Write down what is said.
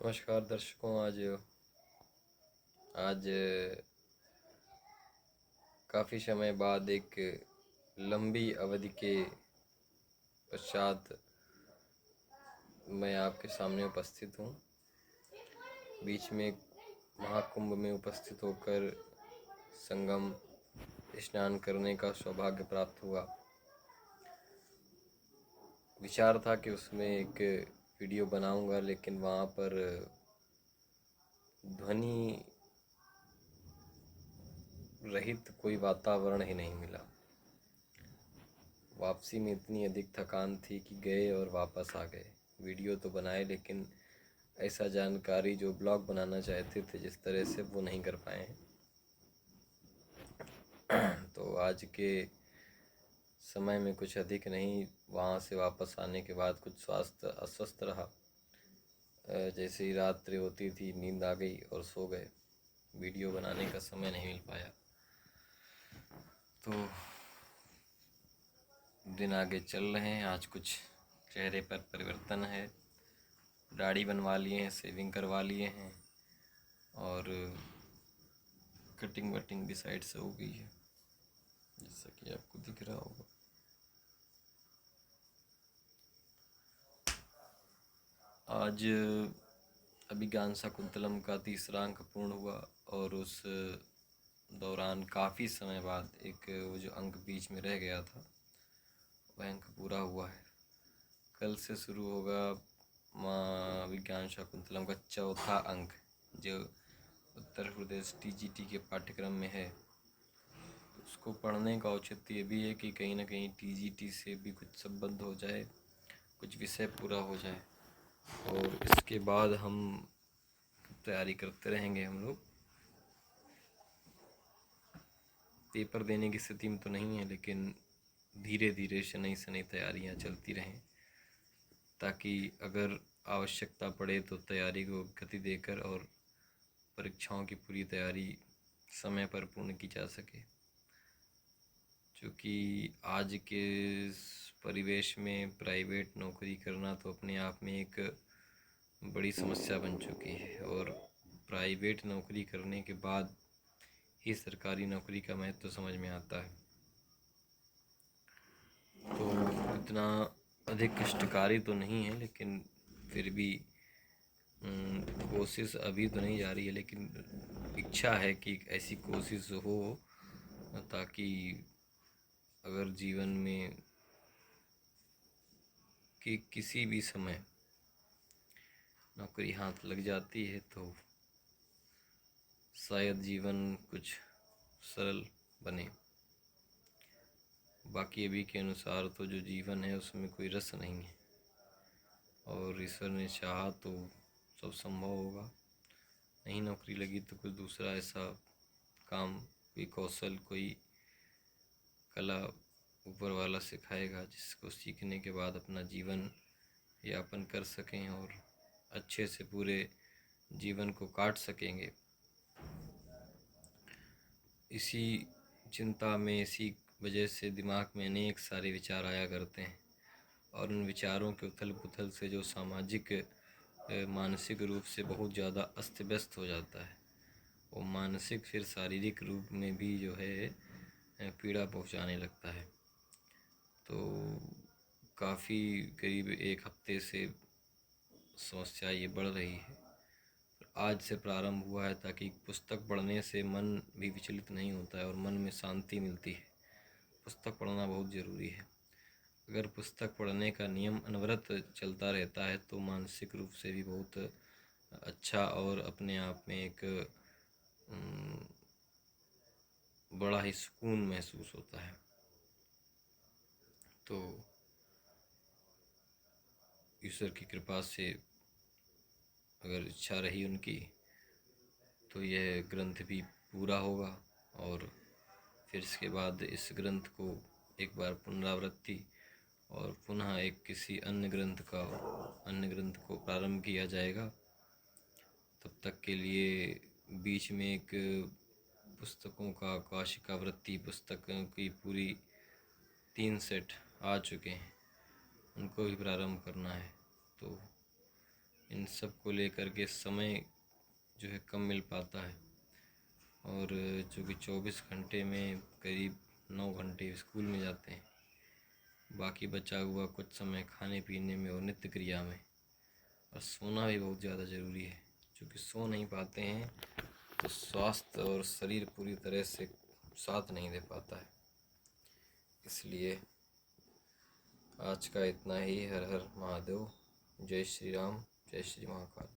नमस्कार दर्शकों। आज काफ़ी समय बाद एक लंबी अवधि के पश्चात मैं आपके सामने उपस्थित हूँ। बीच में एक महाकुंभ में उपस्थित होकर संगम स्नान करने का सौभाग्य प्राप्त हुआ। विचार था कि उसमें एक वीडियो बनाऊंगा, लेकिन वहाँ पर ध्वनि रहित कोई वातावरण ही नहीं मिला। वापसी में इतनी अधिक थकान थी कि गए और वापस आ गए। वीडियो तो बनाए, लेकिन ऐसा जानकारी जो ब्लॉग बनाना चाहते थे जिस तरह से, वो नहीं कर पाए हैं। तो आज के समय में कुछ अधिक नहीं, वहाँ से वापस आने के बाद कुछ स्वास्थ्य अस्वस्थ रहा। जैसे ही रात्रि होती थी नींद आ गई और सो गए। वीडियो बनाने का समय नहीं मिल पाया। तो दिन आगे चल रहे हैं। आज कुछ चेहरे पर परिवर्तन है। दाढ़ी बनवा लिए हैं, शेविंग करवा लिए हैं और कटिंग वटिंग भी साइड से हो गई है, जैसा कि आपको दिख रहा होगा। आज अभिज्ञान शाकुंतलम का तीसरा अंक पूर्ण हुआ और उस दौरान काफ़ी समय बाद एक वो जो अंक बीच में रह गया था, वह अंक पूरा हुआ है। कल से शुरू होगा माँ विज्ञान शाकुंतलम का चौथा अंक, जो उत्तर प्रदेश टीजीटी के पाठ्यक्रम में है। उसको पढ़ने का औचित्य ये भी है कि कहीं ना कहीं टीजीटी से भी कुछ संबंध हो जाए, कुछ विषय पूरा हो जाए, और इसके बाद हम तैयारी करते रहेंगे। हम लोग पेपर देने की स्थिति में तो नहीं है, लेकिन धीरे धीरे शनई शनई तैयारियां चलती रहें, ताकि अगर आवश्यकता पड़े तो तैयारी को गति देकर और परीक्षाओं की पूरी तैयारी समय पर पूर्ण की जा सके। क्योंकि आज के परिवेश में प्राइवेट नौकरी करना तो अपने आप में एक बड़ी समस्या बन चुकी है, और प्राइवेट नौकरी करने के बाद ही सरकारी नौकरी का महत्व समझ में आता है। तो इतना अधिक कष्टकारी तो नहीं है, लेकिन फिर भी कोशिश अभी तो नहीं जा रही है, लेकिन इच्छा है कि ऐसी कोशिश हो, ताकि अगर जीवन में कि किसी भी समय नौकरी हाथ लग जाती है तो शायद जीवन कुछ सरल बने। बाकी अभी के अनुसार तो जो जीवन है उसमें कोई रस नहीं है, और ईश्वर ने चाहा तो सब संभव होगा। नहीं नौकरी लगी तो कुछ दूसरा ऐसा काम, कोई कौशल, कोई कला ऊपर वाला सिखाएगा, जिसको सीखने के बाद अपना जीवन यापन कर सकें और अच्छे से पूरे जीवन को काट सकेंगे। इसी चिंता में, इसी वजह से दिमाग में अनेक सारे विचार आया करते हैं, और उन विचारों के उथल पुथल से जो सामाजिक मानसिक रूप से बहुत ज़्यादा अस्त व्यस्त हो जाता है, वो मानसिक फिर शारीरिक रूप में भी जो है पीड़ा पहुंचाने लगता है। तो काफ़ी करीब एक हफ्ते से समस्या ये बढ़ रही है। आज से प्रारंभ हुआ है, ताकि पुस्तक पढ़ने से मन भी विचलित नहीं होता है और मन में शांति मिलती है। पुस्तक पढ़ना बहुत ज़रूरी है। अगर पुस्तक पढ़ने का नियम अनवरत चलता रहता है तो मानसिक रूप से भी बहुत अच्छा और अपने आप में एक बड़ा ही सुकून महसूस होता है। तो ईश्वर की कृपा से अगर इच्छा रही उनकी तो यह ग्रंथ भी पूरा होगा, और फिर इसके बाद इस ग्रंथ को एक बार पुनरावृत्ति और पुनः एक किसी अन्य ग्रंथ को प्रारंभ किया जाएगा। तब तक के लिए बीच में एक पुस्तकों का काशिकावृत्ति पुस्तकों की पूरी 3 सेट आ चुके हैं, उनको भी प्रारंभ करना है। तो इन सब को लेकर के समय जो है कम मिल पाता है। और चूँकि 24 घंटे में करीब 9 घंटे स्कूल में जाते हैं, बाकी बचा हुआ कुछ समय खाने पीने में और नित्य क्रिया में। और सोना भी बहुत ज़्यादा ज़रूरी है, क्योंकि सो नहीं पाते हैं तो स्वास्थ्य और शरीर पूरी तरह से साथ नहीं दे पाता है। इसलिए आज का इतना ही। हर हर महादेव। जय श्री राम, जय श्री महाकाल।